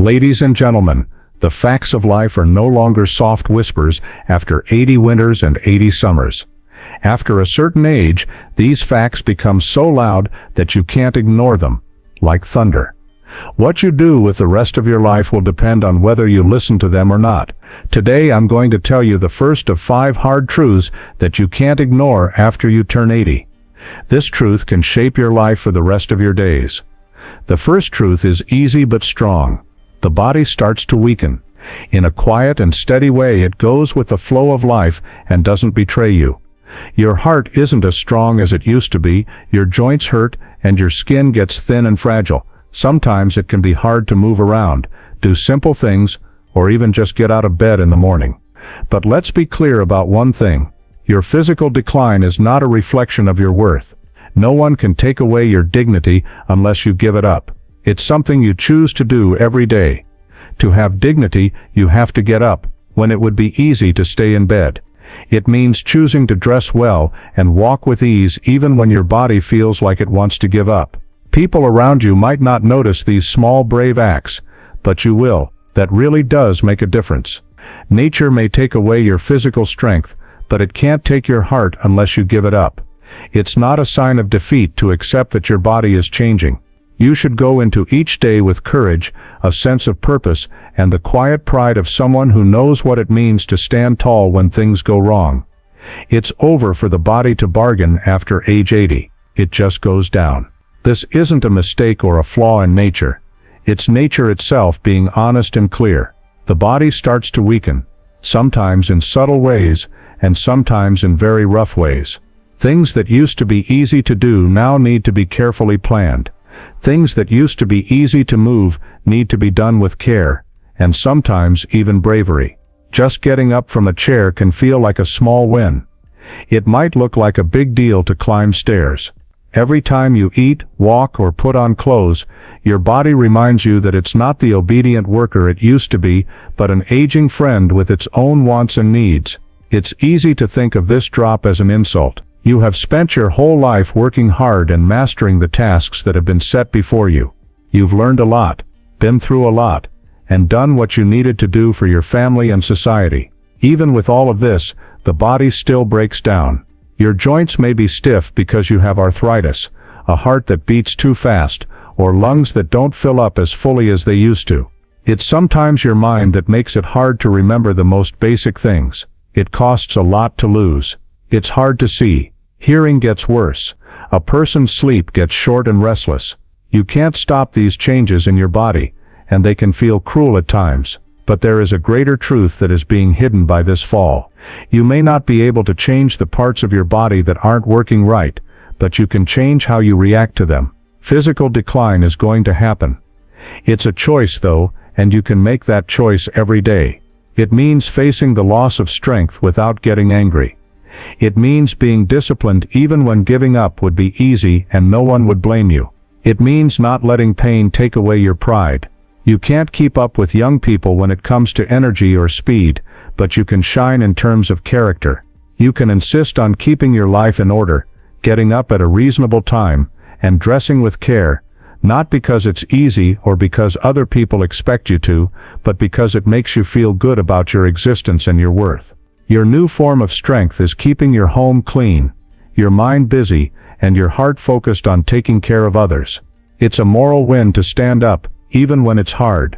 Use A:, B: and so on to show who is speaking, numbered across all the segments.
A: Ladies and gentlemen, the facts of life are no longer soft whispers after 80 winters and 80 summers. After a certain age, these facts become so loud that you can't ignore them, like thunder. What you do with the rest of your life will depend on whether you listen to them or not. Today I'm going to tell you the first of 5 hard truths that you can't ignore after you turn 80. This truth can shape your life for the rest of your days. The first truth is easy but strong. The body starts to weaken. In a quiet and steady way, it goes with the flow of life and doesn't betray you. Your heart isn't as strong as it used to be, your joints hurt, and your skin gets thin and fragile. Sometimes it can be hard to move around, do simple things, or even just get out of bed in the morning. But let's be clear about one thing. Your physical decline is not a reflection of your worth. No one can take away your dignity unless you give it up. It's something you choose to do every day. To have dignity, you have to get up, when it would be easy to stay in bed. It means choosing to dress well and walk with ease even when your body feels like it wants to give up. People around you might not notice these small brave acts, but you will. That really does make a difference. Nature may take away your physical strength, but it can't take your heart unless you give it up. It's not a sign of defeat to accept that your body is changing. You should go into each day with courage, a sense of purpose, and the quiet pride of someone who knows what it means to stand tall when things go wrong. It's over for the body to bargain after age 80. It just goes down. This isn't a mistake or a flaw in nature. It's nature itself being honest and clear. The body starts to weaken, sometimes in subtle ways, and sometimes in very rough ways. Things that used to be easy to do now need to be carefully planned. Things that used to be easy to move need to be done with care, and sometimes even bravery. Just getting up from a chair can feel like a small win. It might look like a big deal to climb stairs. Every time you eat, walk, or put on clothes, your body reminds you that it's not the obedient worker it used to be, but an aging friend with its own wants and needs. It's easy to think of this drop as an insult. You have spent your whole life working hard and mastering the tasks that have been set before you. You've learned a lot, been through a lot, and done what you needed to do for your family and society. Even with all of this, the body still breaks down. Your joints may be stiff because you have arthritis, a heart that beats too fast, or lungs that don't fill up as fully as they used to. It's sometimes your mind that makes it hard to remember the most basic things. It costs a lot to lose. It's hard to see. Hearing gets worse. A person's sleep gets short and restless. You can't stop these changes in your body, and they can feel cruel at times. But there is a greater truth that is being hidden by this fall. You may not be able to change the parts of your body that aren't working right, but you can change how you react to them. Physical decline is going to happen. It's a choice though, and you can make that choice every day. It means facing the loss of strength without getting angry. It means being disciplined even when giving up would be easy and no one would blame you. It means not letting pain take away your pride. You can't keep up with young people when it comes to energy or speed, but you can shine in terms of character. You can insist on keeping your life in order, getting up at a reasonable time, and dressing with care, not because it's easy or because other people expect you to, but because it makes you feel good about your existence and your worth. Your new form of strength is keeping your home clean, your mind busy, and your heart focused on taking care of others. It's a moral win to stand up, even when it's hard.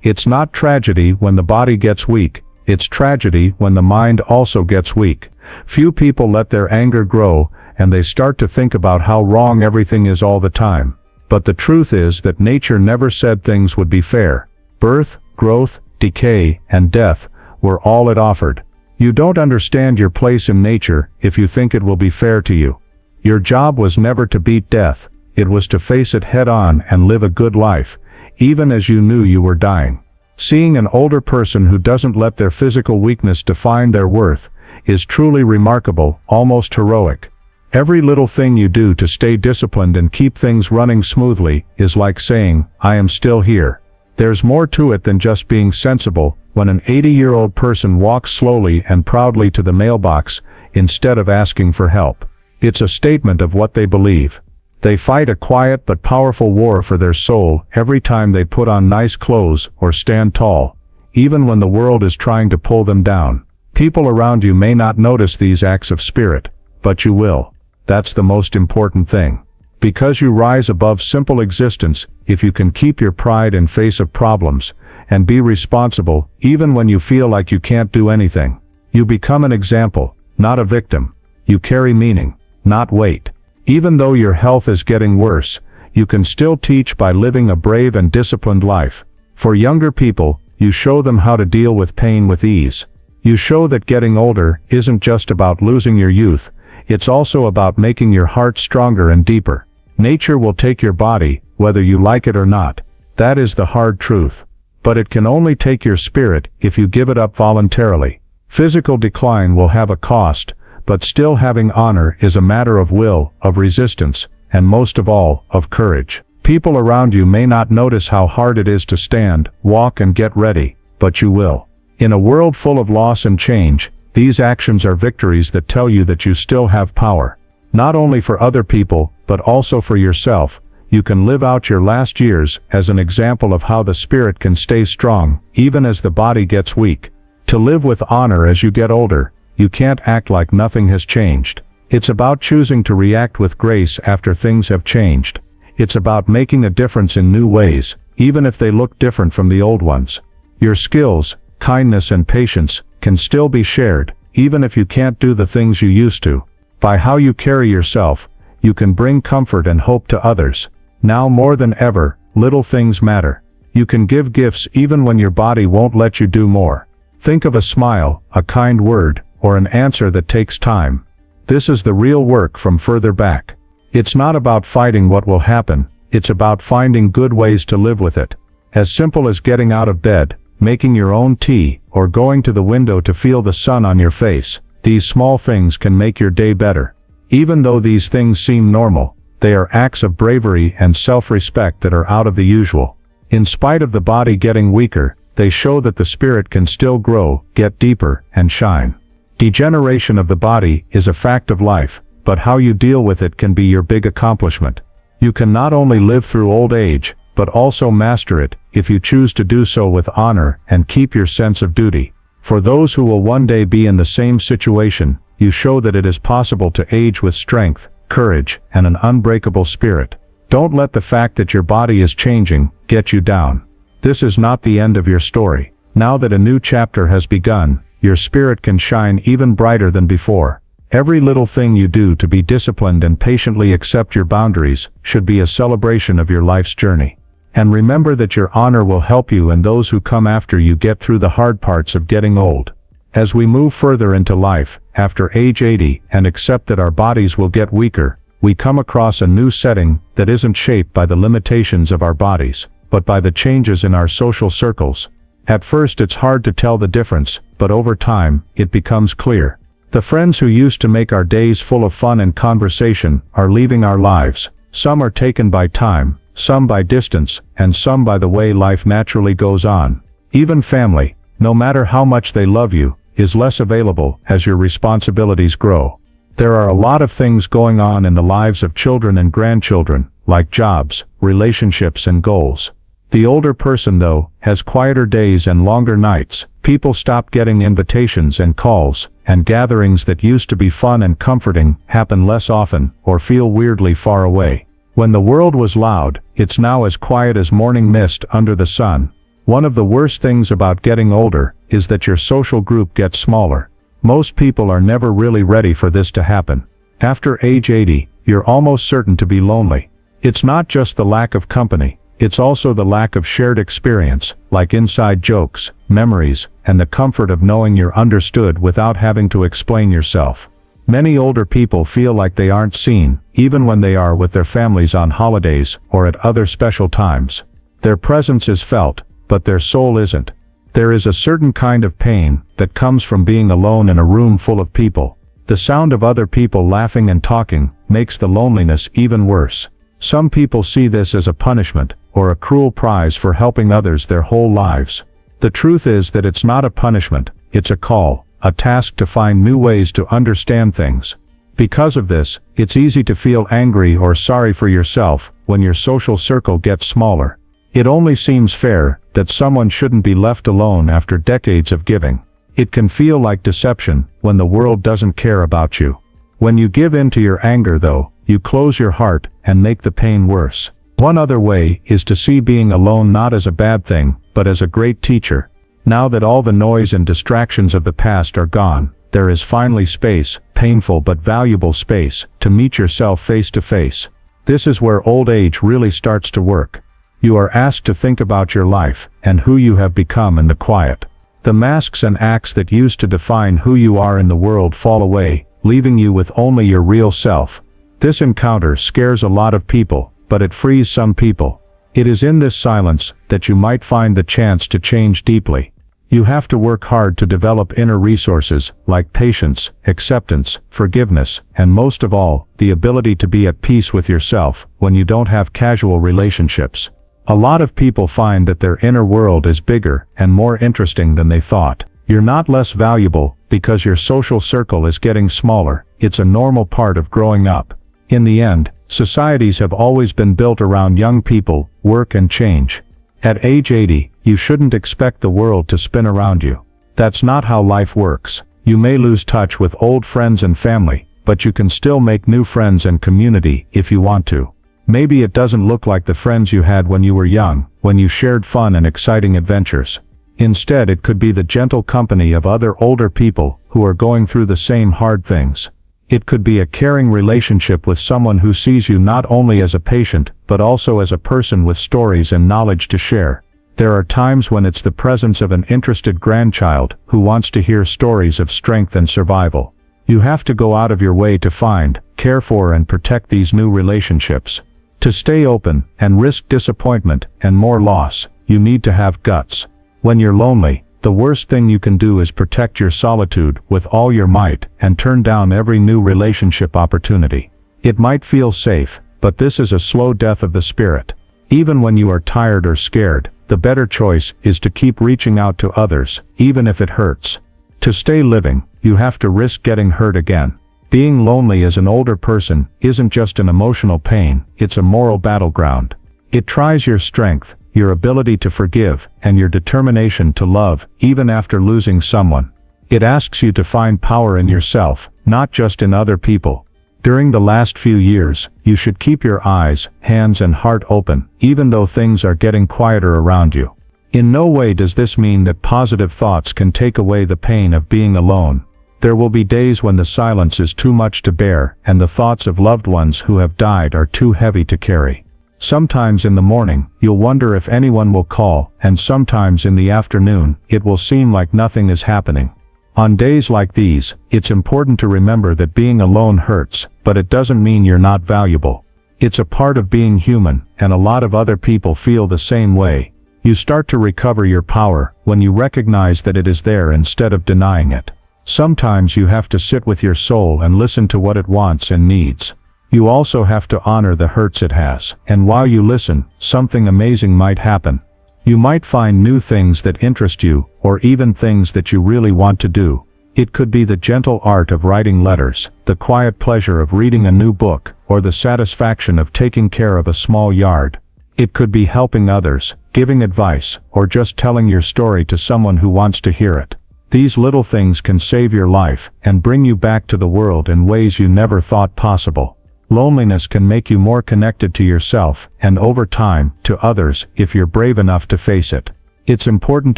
A: It's not tragedy when the body gets weak. It's tragedy when the mind also gets weak. Few people let their anger grow, and they start to think about how wrong everything is all the time. But the truth is that nature never said things would be fair. Birth, growth, decay, and death were all it offered. You don't understand your place in nature if you think it will be fair to you. Your job was never to beat death. It was to face it head on and live a good life, even as you knew you were dying. Seeing an older person who doesn't let their physical weakness define their worth is truly remarkable, almost heroic. Every little thing you do to stay disciplined and keep things running smoothly is like saying, "I am still here." There's more to it than just being sensible. When an 80-year-old person walks slowly and proudly to the mailbox instead of asking for help, it's a statement of what they believe. They fight a quiet but powerful war for their soul every time they put on nice clothes or stand tall, even when the world is trying to pull them down. People around you may not notice these acts of spirit, but you will. That's the most important thing. Because you rise above simple existence if you can keep your pride in face of problems, and be responsible even when you feel like you can't do anything. You become an example, not a victim. You carry meaning, not weight. Even though your health is getting worse, you can still teach by living a brave and disciplined life. For younger people, you show them how to deal with pain with ease. You show that getting older isn't just about losing your youth, it's also about making your heart stronger and deeper. Nature will take your body, whether you like it or not. That is the hard truth. But it can only take your spirit if you give it up voluntarily. Physical decline will have a cost, but still having honor is a matter of will, of resistance, and most of all, of courage. People around you may not notice how hard it is to stand, walk and get ready, but you will. In a world full of loss and change, these actions are victories that tell you that you still have power. Not only for other people, but also for yourself. You can live out your last years as an example of how the spirit can stay strong, even as the body gets weak. To live with honor as you get older, you can't act like nothing has changed. It's about choosing to react with grace after things have changed. It's about making a difference in new ways, even if they look different from the old ones. Your skills, kindness and patience can still be shared, even if you can't do the things you used to. By how you carry yourself, you can bring comfort and hope to others. Now more than ever, little things matter. You can give gifts even when your body won't let you do more. Think of a smile, a kind word, or an answer that takes time. This is the real work from further back. It's not about fighting what will happen, it's about finding good ways to live with it. As simple as getting out of bed, making your own tea, or going to the window to feel the sun on your face. These small things can make your day better. Even though these things seem normal, they are acts of bravery and self-respect that are out of the usual. In spite of the body getting weaker, they show that the spirit can still grow, get deeper, and shine. Degeneration of the body is a fact of life, but how you deal with it can be your big accomplishment. You can not only live through old age, but also master it, if you choose to do so with honor and keep your sense of duty. For those who will one day be in the same situation, you show that it is possible to age with strength, courage, and an unbreakable spirit. Don't let the fact that your body is changing get you down. This is not the end of your story. Now that a new chapter has begun, your spirit can shine even brighter than before. Every little thing you do to be disciplined and patiently accept your boundaries should be a celebration of your life's journey. And remember that your honor will help you and those who come after you get through the hard parts of getting old. As we move further into life, after age 80, and accept that our bodies will get weaker, we come across a new setting that isn't shaped by the limitations of our bodies, but by the changes in our social circles. At first it's hard to tell the difference, but over time, it becomes clear. The friends who used to make our days full of fun and conversation are leaving our lives. Some are taken by time, some by distance, and some by the way life naturally goes on. Even family, no matter how much they love you, is less available as your responsibilities grow. There are a lot of things going on in the lives of children and grandchildren, like jobs, relationships and goals. The older person, though, has quieter days and longer nights. People stop getting invitations and calls, and gatherings that used to be fun and comforting happen less often or feel weirdly far away. When the world was loud, it's now as quiet as morning mist under the sun. One of the worst things about getting older is that your social group gets smaller. Most people are never really ready for this to happen. After age 80, you're almost certain to be lonely. It's not just the lack of company, it's also the lack of shared experience, like inside jokes, memories, and the comfort of knowing you're understood without having to explain yourself. Many older people feel like they aren't seen, even when they are with their families on holidays or at other special times. Their presence is felt, but their soul isn't. There is a certain kind of pain that comes from being alone in a room full of people. The sound of other people laughing and talking makes the loneliness even worse. Some people see this as a punishment, or a cruel prize for helping others their whole lives. The truth is that it's not a punishment, it's a call, a task to find new ways to understand things. Because of this, it's easy to feel angry or sorry for yourself when your social circle gets smaller. It only seems fair that someone shouldn't be left alone after decades of giving. It can feel like deception when the world doesn't care about you. When you give in to your anger though, you close your heart and make the pain worse. One other way is to see being alone not as a bad thing, but as a great teacher. Now that all the noise and distractions of the past are gone, there is finally space, painful but valuable space, to meet yourself face to face. This is where old age really starts to work. You are asked to think about your life and who you have become in the quiet. The masks and acts that used to define who you are in the world fall away, leaving you with only your real self. This encounter scares a lot of people, but it frees some people. It is in this silence that you might find the chance to change deeply. You have to work hard to develop inner resources like patience, acceptance, forgiveness, and most of all, the ability to be at peace with yourself when you don't have casual relationships. A lot of people find that their inner world is bigger and more interesting than they thought. You're not less valuable because your social circle is getting smaller. It's a normal part of growing up. In the end, societies have always been built around young people, work and change. At age 80, you shouldn't expect the world to spin around you. That's not how life works. You may lose touch with old friends and family, but you can still make new friends and community if you want to. Maybe it doesn't look like the friends you had when you were young, when you shared fun and exciting adventures. Instead, it could be the gentle company of other older people who are going through the same hard things. It could be a caring relationship with someone who sees you not only as a patient, but also as a person with stories and knowledge to share. There are times when it's the presence of an interested grandchild who wants to hear stories of strength and survival. You have to go out of your way to find, care for and protect these new relationships. To stay open and risk disappointment and more loss, you need to have guts. When you're lonely, the worst thing you can do is protect your solitude with all your might and turn down every new relationship opportunity. It might feel safe, but this is a slow death of the spirit. Even when you are tired or scared, the better choice is to keep reaching out to others, even if it hurts. To stay living, you have to risk getting hurt again. Being lonely as an older person isn't just an emotional pain, it's a moral battleground. It tries your strength, your ability to forgive, and your determination to love, even after losing someone. It asks you to find power in yourself, not just in other people. During the last few years, you should keep your eyes, hands and heart open, even though things are getting quieter around you. In no way does this mean that positive thoughts can take away the pain of being alone. There will be days when the silence is too much to bear, and the thoughts of loved ones who have died are too heavy to carry. Sometimes in the morning, you'll wonder if anyone will call, and sometimes in the afternoon, it will seem like nothing is happening. On days like these, it's important to remember that being alone hurts, but it doesn't mean you're not valuable. It's a part of being human, and a lot of other people feel the same way. You start to recover your power when you recognize that it is there instead of denying it. Sometimes you have to sit with your soul and listen to what it wants and needs. You also have to honor the hurts it has, and while you listen, something amazing might happen. You might find new things that interest you, or even things that you really want to do. It could be the gentle art of writing letters, the quiet pleasure of reading a new book, or the satisfaction of taking care of a small yard. It could be helping others, giving advice, or just telling your story to someone who wants to hear it. These little things can save your life and bring you back to the world in ways you never thought possible. Loneliness can make you more connected to yourself and over time to others if you're brave enough to face it. It's important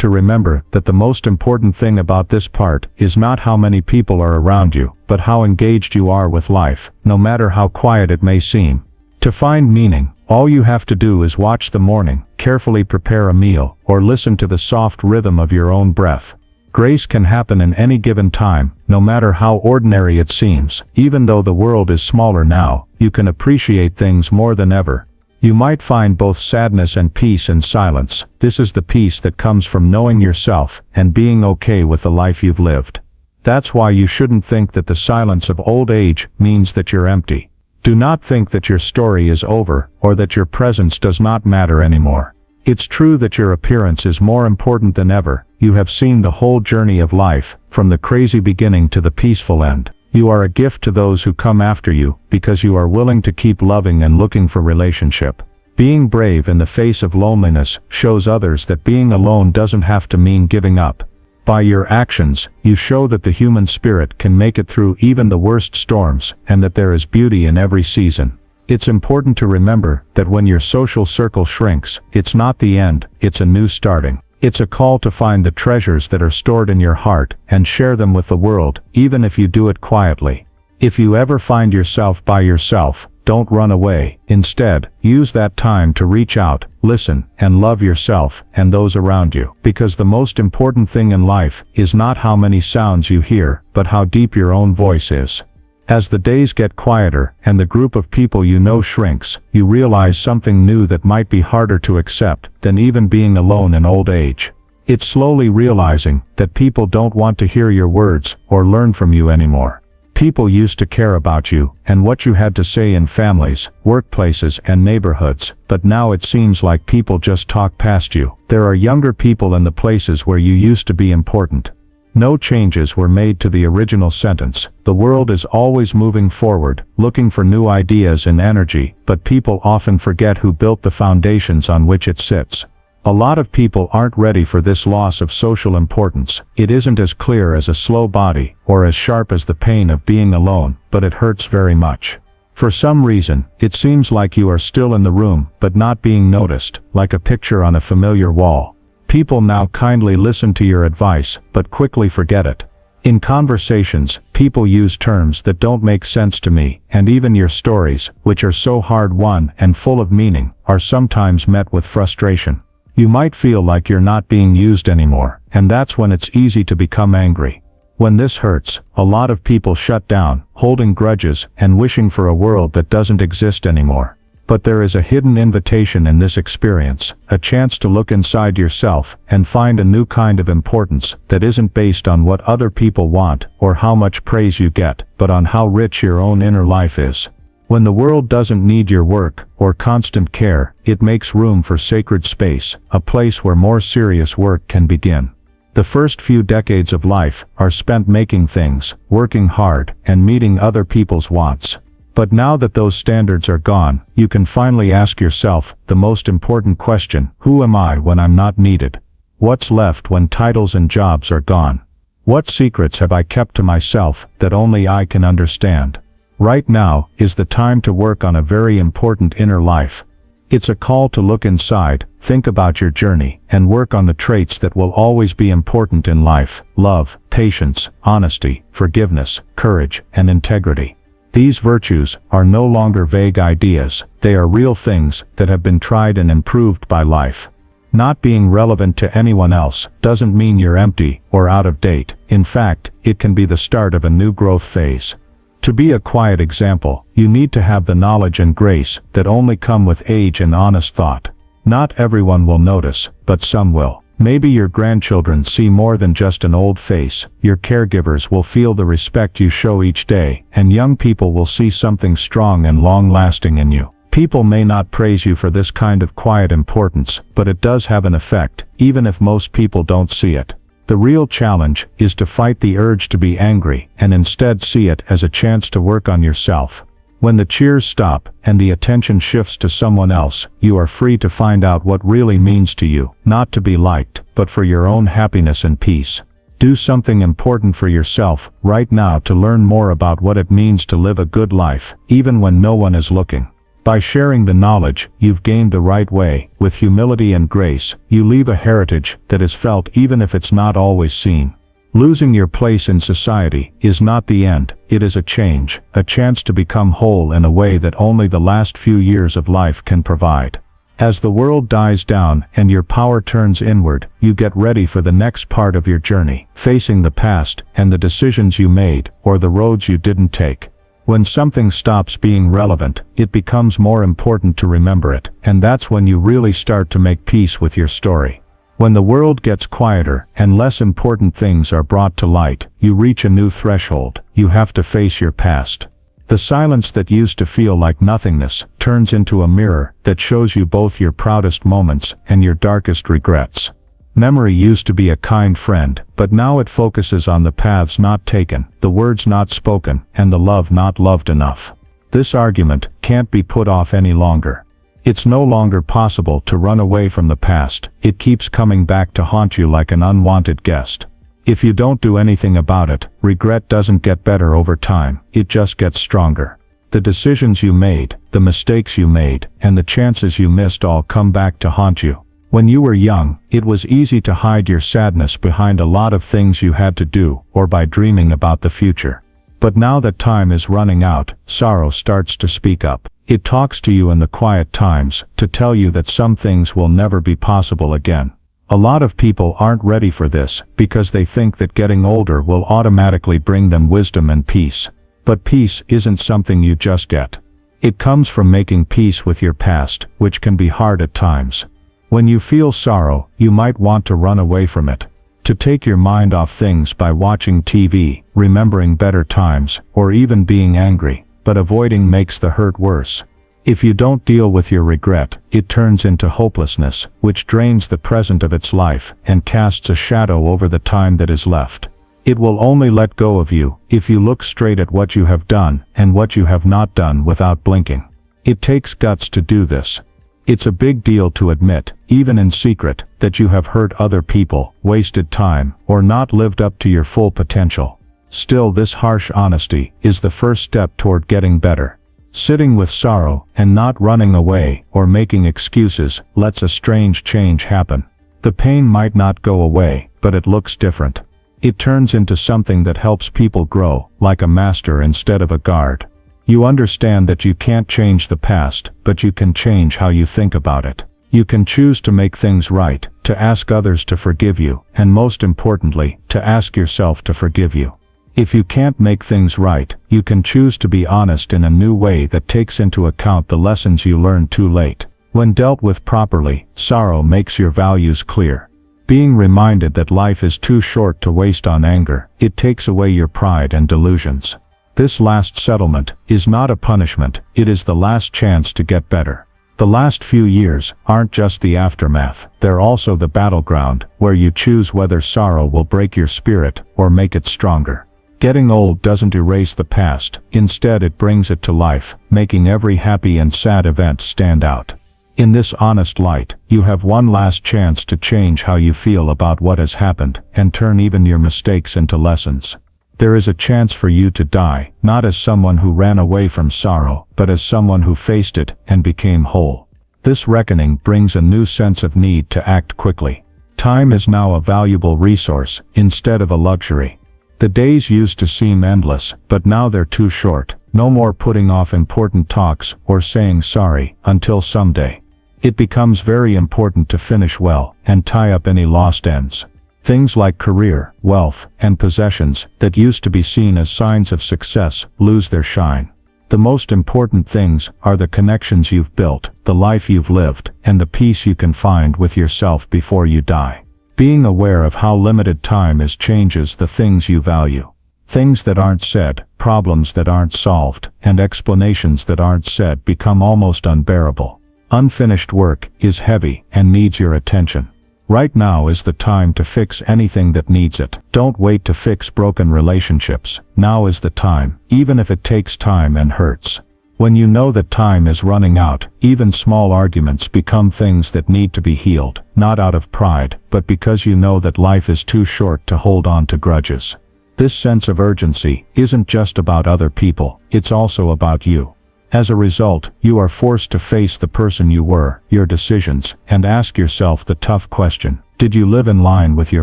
A: to remember that the most important thing about this part is not how many people are around you, but how engaged you are with life, no matter how quiet it may seem. To find meaning, all you have to do is watch the morning, carefully prepare a meal, or listen to the soft rhythm of your own breath. Grace can happen in any given time, no matter how ordinary it seems. Even though the world is smaller now, you can appreciate things more than ever. You might find both sadness and peace in silence. This is the peace that comes from knowing yourself and being okay with the life you've lived. That's why you shouldn't think that the silence of old age means that you're empty. Do not think that your story is over, or that your presence does not matter anymore. It's true that your appearance is more important than ever. You have seen the whole journey of life, from the crazy beginning to the peaceful end. You are a gift to those who come after you, because you are willing to keep loving and looking for relationship. Being brave in the face of loneliness shows others that being alone doesn't have to mean giving up. By your actions, you show that the human spirit can make it through even the worst storms, and that there is beauty in every season. It's important to remember that when your social circle shrinks, it's not the end, it's a new starting. It's a call to find the treasures that are stored in your heart and share them with the world, even if you do it quietly. If you ever find yourself by yourself, don't run away. Instead, use that time to reach out, listen, and love yourself and those around you. Because the most important thing in life is not how many sounds you hear, but how deep your own voice is. As the days get quieter and the group of people you know shrinks, you realize something new that might be harder to accept than even being alone in old age. It's slowly realizing that people don't want to hear your words or learn from you anymore. People used to care about you and what you had to say in families, workplaces, and neighborhoods, but now it seems like people just talk past you. There are younger people in the places where you used to be important. No changes were made to the original sentence. The world is always moving forward, looking for new ideas and energy, but people often forget who built the foundations on which it sits. A lot of people aren't ready for this loss of social importance. It isn't as clear as a slow body, or as sharp as the pain of being alone, but it hurts very much. For some reason, it seems like you are still in the room, but not being noticed, like a picture on a familiar wall. People now kindly listen to your advice, but quickly forget it. In conversations, people use terms that don't make sense to me, and even your stories, which are so hard-won and full of meaning, are sometimes met with frustration. You might feel like you're not being used anymore, and that's when it's easy to become angry. When this hurts, a lot of people shut down, holding grudges and wishing for a world that doesn't exist anymore. But there is a hidden invitation in this experience, a chance to look inside yourself and find a new kind of importance that isn't based on what other people want or how much praise you get, but on how rich your own inner life is. When the world doesn't need your work or constant care, it makes room for sacred space, a place where more serious work can begin. The first few decades of life are spent making things, working hard, and meeting other people's wants. But now that those standards are gone, you can finally ask yourself the most important question: who am I when I'm not needed? What's left when titles and jobs are gone? What secrets have I kept to myself that only I can understand? Right now is the time to work on a very important inner life. It's a call to look inside, think about your journey, and work on the traits that will always be important in life: love, patience, honesty, forgiveness, courage, and integrity. These virtues are no longer vague ideas, they are real things that have been tried and improved by life. Not being relevant to anyone else doesn't mean you're empty or out of date. In fact, it can be the start of a new growth phase. To be a quiet example, you need to have the knowledge and grace that only come with age and honest thought. Not everyone will notice, but some will. Maybe your grandchildren see more than just an old face, your caregivers will feel the respect you show each day, and young people will see something strong and long-lasting in you. People may not praise you for this kind of quiet importance, but it does have an effect, even if most people don't see it. The real challenge is to fight the urge to be angry and instead see it as a chance to work on yourself. When the cheers stop and the attention shifts to someone else, you are free to find out what really means to you, not to be liked, but for your own happiness and peace. Do something important for yourself right now to learn more about what it means to live a good life, even when no one is looking. By sharing the knowledge you've gained the right way, with humility and grace, you leave a heritage that is felt even if it's not always seen. Losing your place in society is not the end, it is a change, a chance to become whole in a way that only the last few years of life can provide. As the world dies down and your power turns inward, you get ready for the next part of your journey, facing the past and the decisions you made, or the roads you didn't take. When something stops being relevant, it becomes more important to remember it, and that's when you really start to make peace with your story. When the world gets quieter and less important things are brought to light, you reach a new threshold. You have to face your past. The silence that used to feel like nothingness turns into a mirror that shows you both your proudest moments and your darkest regrets. Memory used to be a kind friend, but now it focuses on the paths not taken, the words not spoken, and the love not loved enough. This argument can't be put off any longer. It's no longer possible to run away from the past. It keeps coming back to haunt you like an unwanted guest. If you don't do anything about it, regret doesn't get better over time, it just gets stronger. The decisions you made, the mistakes you made, and the chances you missed all come back to haunt you. When you were young, it was easy to hide your sadness behind a lot of things you had to do, or by dreaming about the future. But now that time is running out, sorrow starts to speak up. It talks to you in the quiet times, to tell you that some things will never be possible again. A lot of people aren't ready for this, because they think that getting older will automatically bring them wisdom and peace. But peace isn't something you just get. It comes from making peace with your past, which can be hard at times. When you feel sorrow, you might want to run away from it. To take your mind off things by watching TV, remembering better times, or even being angry, but avoiding makes the hurt worse. If you don't deal with your regret, it turns into hopelessness, which drains the present of its life, and casts a shadow over the time that is left. It will only let go of you, if you look straight at what you have done, and what you have not done without blinking. It takes guts to do this. It's a big deal to admit, even in secret, that you have hurt other people, wasted time, or not lived up to your full potential. Still, this harsh honesty is the first step toward getting better. Sitting with sorrow, and not running away, or making excuses, lets a strange change happen. The pain might not go away, but it looks different. It turns into something that helps people grow, like a master instead of a guard. You understand that you can't change the past, but you can change how you think about it. You can choose to make things right, to ask others to forgive you, and most importantly, to ask yourself to forgive you. If you can't make things right, you can choose to be honest in a new way that takes into account the lessons you learned too late. When dealt with properly, sorrow makes your values clear. Being reminded that life is too short to waste on anger, it takes away your pride and delusions. This last settlement is not a punishment, it is the last chance to get better. The last few years aren't just the aftermath, they're also the battleground, where you choose whether sorrow will break your spirit or make it stronger. Getting old doesn't erase the past, instead it brings it to life, making every happy and sad event stand out. In this honest light, you have one last chance to change how you feel about what has happened, and turn even your mistakes into lessons. There is a chance for you to die, not as someone who ran away from sorrow, but as someone who faced it and became whole. This reckoning brings a new sense of need to act quickly. Time is now a valuable resource, instead of a luxury. The days used to seem endless, but now they're too short. No more putting off important talks or saying sorry until someday. It becomes very important to finish well and tie up any lost ends. Things like career, wealth, and possessions that used to be seen as signs of success lose their shine. The most important things are the connections you've built, the life you've lived, and the peace you can find with yourself before you die. Being aware of how limited time is changes the things you value. Things that aren't said, problems that aren't solved, and explanations that aren't said become almost unbearable. Unfinished work is heavy and needs your attention. Right now is the time to fix anything that needs it. Don't wait to fix broken relationships. Now is the time, even if it takes time and hurts. When you know that time is running out, even small arguments become things that need to be healed, not out of pride, but because you know that life is too short to hold on to grudges. This sense of urgency isn't just about other people, it's also about you. As a result, you are forced to face the person you were, your decisions, and ask yourself the tough question: did you live in line with your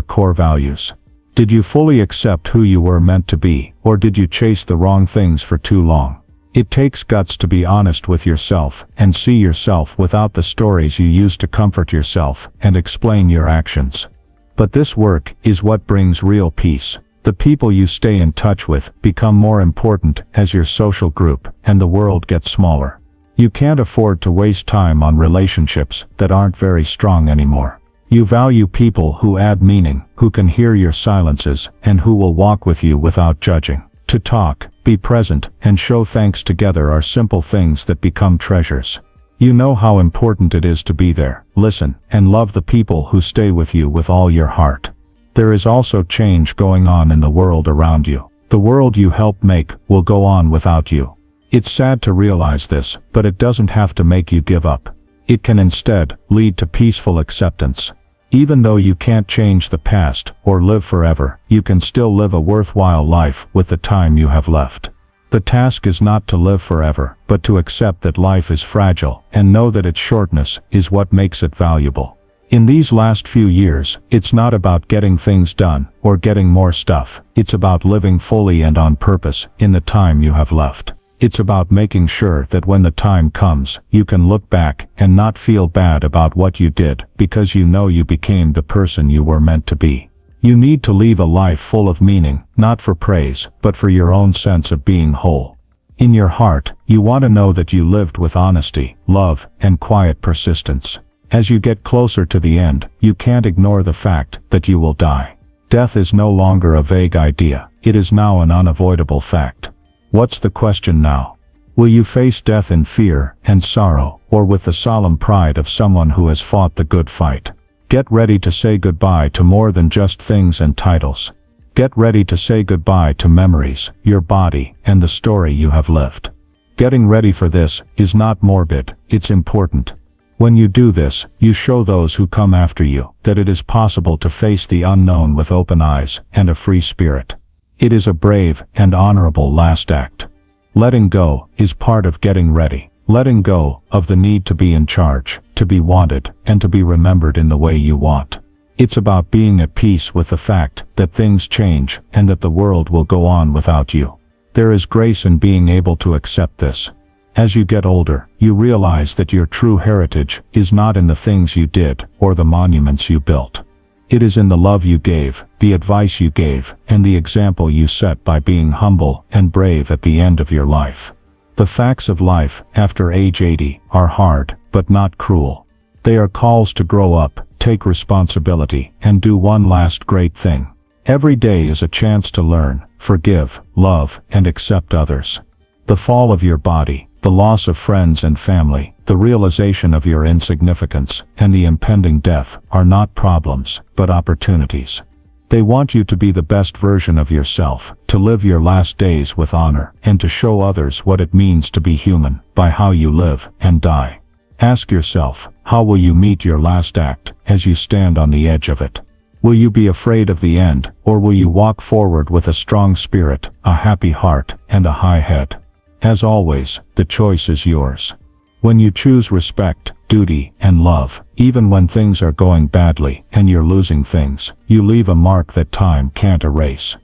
A: core values? Did you fully accept who you were meant to be, or did you chase the wrong things for too long? It takes guts to be honest with yourself, and see yourself without the stories you use to comfort yourself, and explain your actions. But this work is what brings real peace. The people you stay in touch with become more important as your social group, and the world gets smaller. You can't afford to waste time on relationships that aren't very strong anymore. You value people who add meaning, who can hear your silences, and who will walk with you without judging. To talk, be present, and show thanks together are simple things that become treasures.
B: You know how important it is to be there, listen, and love the people who stay with you with all your heart. There is also change going on in the world around you. The world you help make will go on without you. It's sad to realize this, but it doesn't have to make you give up. It can instead lead to peaceful acceptance. Even though you can't change the past or live forever, you can still live a worthwhile life with the time you have left. The task is not to live forever, but to accept that life is fragile and know that its shortness is what makes it valuable. In these last few years, it's not about getting things done or getting more stuff. It's about living fully and on purpose in the time you have left. It's about making sure that when the time comes, you can look back and not feel bad about what you did because you know you became the person you were meant to be. You need to live a life full of meaning, not for praise, but for your own sense of being whole. In your heart, you want to know that you lived with honesty, love, and quiet persistence. As you get closer to the end, you can't ignore the fact that you will die. Death is no longer a vague idea, it is now an unavoidable fact. What's the question now? Will you face death in fear and sorrow, or with the solemn pride of someone who has fought the good fight? Get ready to say goodbye to more than just things and titles. Get ready to say goodbye to memories, your body, and the story you have lived. Getting ready for this is not morbid, it's important. When you do this, you show those who come after you that it is possible to face the unknown with open eyes and a free spirit. It is a brave and honorable last act. Letting go is part of getting ready. Letting go of the need to be in charge, to be wanted, and to be remembered in the way you want. It's about being at peace with the fact that things change and that the world will go on without you. There is grace in being able to accept this. As you get older, you realize that your true heritage is not in the things you did or the monuments you built. It is in the love you gave, the advice you gave, and the example you set by being humble and brave at the end of your life. The facts of life after age 80 are hard, but not cruel. They are calls to grow up, take responsibility, and do one last great thing. Every day is a chance to learn, forgive, love, and accept others. The fall of your body, the loss of friends and family, the realization of your insignificance, and the impending death are not problems, but opportunities. They want you to be the best version of yourself, to live your last days with honor, and to show others what it means to be human, by how you live and die. Ask yourself, how will you meet your last act, as you stand on the edge of it? Will you be afraid of the end, or will you walk forward with a strong spirit, a happy heart, and a high head? As always, the choice is yours. When you choose respect, duty, and love, even when things are going badly and you're losing things, you leave a mark that time can't erase.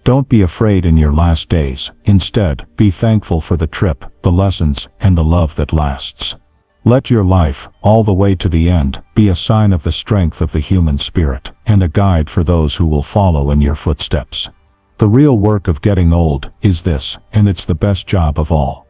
B: Don't be afraid in your last days. Instead, be thankful for the trip, the lessons, and the love that lasts. Let your life, all the way to the end, be a sign of the strength of the human spirit, and a guide for those who will follow in your footsteps. The real work of getting old is this, and it's the best job of all.